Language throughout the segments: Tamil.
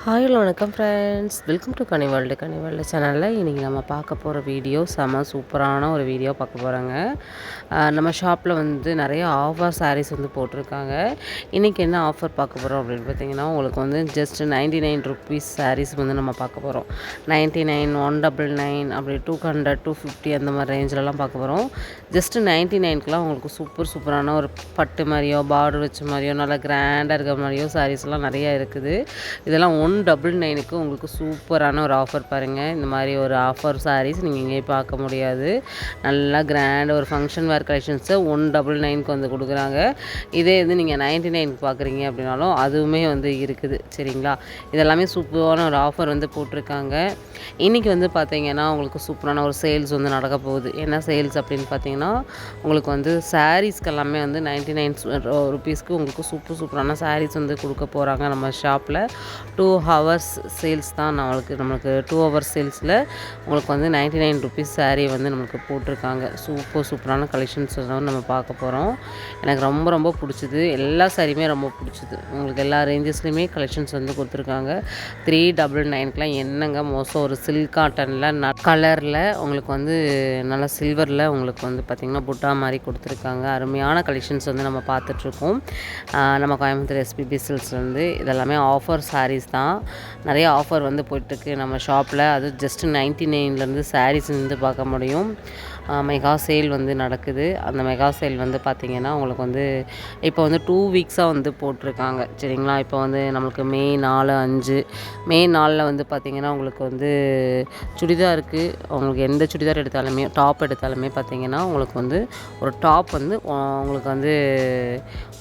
ஹாய் ஹலோ வணக்கம் friends, welcome to Ghani world சேனலில் இன்றைக்கி நம்ம பார்க்க போகிற வீடியோ சூப்பரான ஒரு வீடியோ பார்க்க போகிறாங்க. நம்ம ஷாப்பில் வந்து நிறைய ஆஃபர் சாரீஸ் வந்து போட்டிருக்காங்க. இன்றைக்கி என்ன ஆஃபர் பார்க்க போகிறோம் அப்படின்னு பார்த்தீங்கன்னா, உங்களுக்கு வந்து ஜஸ்ட் 99 ருபீஸ் சாரீஸ் வந்து நம்ம பார்க்க போகிறோம். 99, 199 அப்படி 200, 250 அந்த மாதிரி ரேஞ்சிலலாம் பார்க்க போகிறோம். ஜஸ்ட்டு 99க்குலாம் உங்களுக்கு சூப்பரான ஒரு பட்டு மாதிரியோ பார்டர் வச்ச மாதிரியோ நல்லா கிராண்டாக இருக்கிற மாதிரியோ சாரீஸ்லாம் நிறையா இருக்குது. இதெல்லாம் 199க்கு உங்களுக்கு சூப்பரான ஒரு ஆஃபர் பாருங்கள். இந்த மாதிரி ஒரு ஆஃபர் சாரீஸ் நீங்கள் எங்கேயும் பார்க்க முடியாது. நல்லா கிராண்ட் ஒரு ஃபங்க்ஷன் வேர் கலெக்ஷன்ஸை 199க்கு வந்து கொடுக்குறாங்க. இதே வந்து நீங்கள் 99க்கு பார்க்குறீங்க அப்படின்னாலும் அதுவுமே வந்து இருக்குது. சரிங்களா, இதெல்லாமே சூப்பரான ஒரு ஆஃபர் வந்து போட்டிருக்காங்க. இன்றைக்கி வந்து பார்த்திங்கன்னா உங்களுக்கு சூப்பரான ஒரு சேல்ஸ் வந்து நடக்க போகுது. என்ன சேல்ஸ் அப்படின்னு பார்த்தீங்கன்னா, உங்களுக்கு வந்து சாரீஸ்க்கு எல்லாமே வந்து 99 ருபீஸ்க்கு உங்களுக்கு சூப்பரான சாரீஸ் வந்து கொடுக்க போகிறாங்க நம்ம ஷாப்பில். 2 ஹவர்ஸ் சேல்ஸ் தான் நம்மளுக்கு 2 ஹவர்ஸ் சேல்ஸில் உங்களுக்கு வந்து 99 ருபீஸ் சாரீ வந்து நம்மளுக்கு போட்டிருக்காங்க. சூப்பரான கலெக்ஷன்ஸ் தான் நம்ம பார்க்க போகிறோம். எனக்கு ரொம்ப பிடிச்சிது. எல்லா சாரியுமே ரொம்ப பிடிச்சிது. உங்களுக்கு எல்லா ரேஞ்சஸ்லையுமே கலெக்ஷன்ஸ் வந்து கொடுத்துருக்காங்க. 399க்குலாம் என்னங்க மோசம், ஒரு சில்க் காட்டனில் கலரில் உங்களுக்கு வந்து நல்லா சில்வரில் உங்களுக்கு வந்து பார்த்திங்கன்னா புட்டா மாதிரி கொடுத்துருக்காங்க. அருமையான கலெக்ஷன்ஸ் வந்து நம்ம பார்த்துட்ருக்கோம். நம்ம கோயம்புத்தூர் எஸ்பிபி சில்க்ஸ்லேருந்து இதெல்லாமே ஆஃபர் சாரீஸ் தான். நிறைய ஆஃபர் வந்து போயிட்டுருக்கு நம்ம ஷாப்பில். அது ஜஸ்ட் 99லேருந்து சாரீஸ் வந்து பார்க்க முடியும். மெகா சேல் வந்து நடக்குது. அந்த மெகா சேல் வந்து பார்த்திங்கன்னா உங்களுக்கு வந்து இப்போ வந்து 2 வீக்ஸாக வந்து போட்டிருக்காங்க. சரிங்களா, இப்போ வந்து நம்மளுக்கு மே 4, 5 மே 4 வந்து பார்த்திங்கன்னா உங்களுக்கு வந்து சுடிதாருக்கு உங்களுக்கு எந்த சுடிதார் எடுத்தாலுமே டாப் எடுத்தாலுமே பார்த்திங்கன்னா உங்களுக்கு வந்து ஒரு டாப் வந்து உங்களுக்கு வந்து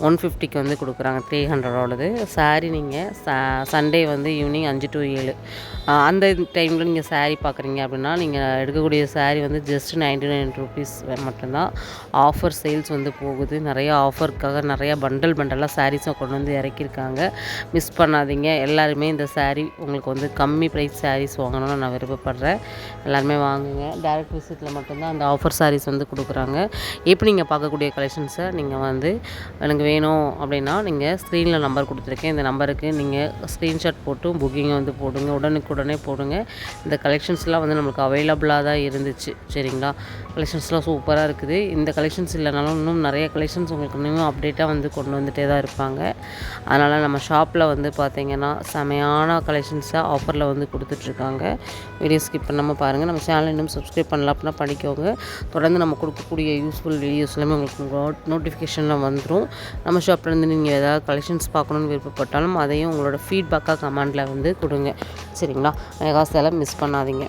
150க்கு வந்து கொடுக்குறாங்க. 300ஓடது சாரீ. நீங்கள் சண்டே வந்து ஈவினிங் 5 to 7 அந்த டைமில் நீங்கள் சாரீ பார்க்குறீங்க அப்படின்னா நீங்கள் எடுக்கக்கூடிய சாரீ வந்து ஜஸ்ட் 99 ருபீஸ் மட்டும்தான். ஆஃபர் சேல்ஸ் வந்து போகுது. நிறையா ஆஃபருக்காக நிறையா பண்டலாக சாரீஸை கொண்டு வந்து இறக்கியிருக்காங்க. மிஸ் பண்ணாதீங்க. எல்லாருமே இந்த சாரீ உங்களுக்கு வந்து கம்மி ப்ரைஸ் சாரீஸ் வாங்கணும்னு நான் விருப்பப்படுறேன். எல்லாருமே வாங்குங்க. டைரக்ட் விசிட்டில் மட்டும்தான் அந்த ஆஃபர் சாரீஸ் வந்து கொடுக்குறாங்க. இப்போ நீங்கள் பார்க்கக்கூடிய கலெக்ஷன்ஸை நீங்கள் வந்து எனக்கு வேணும் அப்படின்னா நீங்கள் ஸ்க்ரீனில் நம்பர் கொடுத்துருக்கேன். இந்த நம்பருக்கு நீங்கள் ஸ்க்ரீன்ஷாட் போட்டு புக்கிங்கை வந்து போடுங்க. உடனே போடுங்க. இந்த கலெக்ஷன்ஸ்லாம் வந்து நம்மளுக்கு அவைலபிளாக தான் இருந்துச்சு. சரிங்களா, கலெக்ஷன்ஸ்லாம் சூப்பராக இருக்குது. இந்த கலெக்ஷன்ஸ் இல்லைனாலும் இன்னும் நிறைய கலெக்ஷன்ஸ் உங்களுக்கு இன்னும் அப்டேட்டாக வந்து கொண்டு வந்துகிட்டே தான் இருப்பாங்க. அதனால் நம்ம ஷாப்பில் வந்து பார்த்திங்கன்னா செமையான கலெக்ஷன்ஸாக ஆஃபரில் வந்து கொடுத்துட்ருக்காங்க. வீடியோ ஸ்கிப் பண்ணாமல் பாருங்கள். நம்ம சேனல் இன்னும் சப்ஸ்கிரைப் பண்ணலாம் அப்படின்னா பண்ணிக்கோங்க. தொடர்ந்து நம்ம கொடுக்கக்கூடிய யூஸ்ஃபுல் வீடியோஸ் எல்லாமே உங்களுக்கு நோட்டிஃபிகேஷனில் வந்துடும். நம்ம ஷாப்லேருந்து நீங்கள் ஏதாவது கலெக்ஷன்ஸ் பார்க்கணுன்னு விருப்பப்பட்டாலும் அதையும் உங்களோட ஃபீட்பேக்காக கமெண்டில் வந்து கொடுங்க. சரிங்களா, மெகா சேலை மிஸ் பண்ணாதீங்க.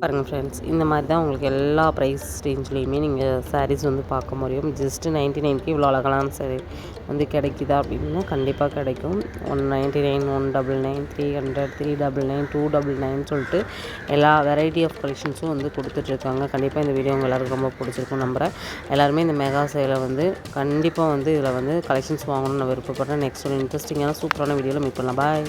பாருங்கள் ஃப்ரெண்ட்ஸ், இந்த மாதிரி தான் உங்களுக்கு எல்லா ப்ரைஸ் ரேஞ்ச்லேயுமே நீங்கள் சாரீஸ் வந்து பார்க்க முடியும். ஜஸ்ட்டு 99க்கு இவ்வளோ அழகான சாரீ வந்து கிடைக்குதா அப்படின்னா கண்டிப்பாக கிடைக்கும். 199, 199, 300, 399, 299 சொல்லிட்டு எல்லா வெரைட்டி ஆஃப் கலெக்ஷன்ஸும் வந்து கொடுத்துட்ருக்காங்க. கண்டிப்பாக இந்த வீடியோ உங்கள் எல்லாருக்கும் ரொம்ப பிடிச்சிருக்கும் நம்புகிறேன். எல்லாருமே இந்த மெகா சேலை வந்து கண்டிப்பாக வந்து இதில் வந்து கலெக்ஷன்ஸ் வாங்கணும்னு நான் விருப்பப்படுறேன். நெக்ஸ்ட் ஒரு இன்ட்ரெஸ்டிங்கான சூப்பரான வீடியோவில் மீட் பண்ணலாம். பாய்.